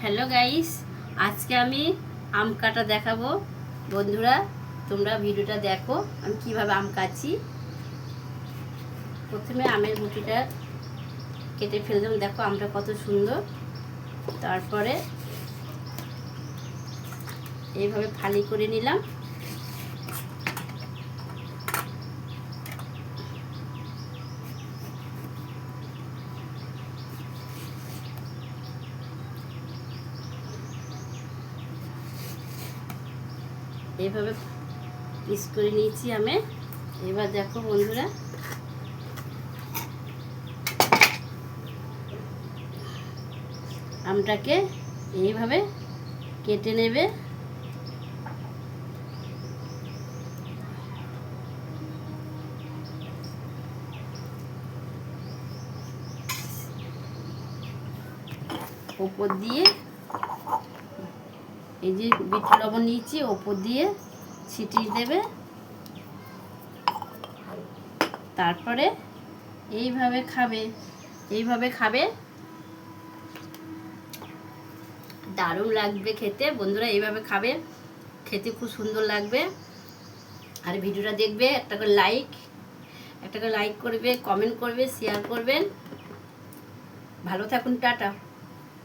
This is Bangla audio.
হ্যালো গাইস, আজকে আমি আম কাটা দেখাবো। বন্ধুরা, তোমরা ভিডিওটা দেখো আমি কিভাবে আম কাটছি। প্রথমে আমের গুটিটা কেটে ফেললাম। দেখো আমটা কত সুন্দর। তারপরে এইভাবে ফালি করে নিলাম। এইভাবে পিস করে নিয়েছি আমি। এবার দেখো বন্ধুরা, আমটাকে এইভাবে কেটে নেবে। ওপর দিয়ে এই যে বিট লবণ নিয়েছি, ওপর দিয়ে ছিটিয়ে দেবে। তারপরে এইভাবে খাবে। দারুণ লাগবে খেতে। বন্ধুরা, এইভাবে খাবে, খেতে খুব সুন্দর লাগবে। আর ভিডিওটা দেখবে, একটা করে লাইক করবে, কমেন্ট করবে, শেয়ার করবেন। ভালো থাকুন, টাটা।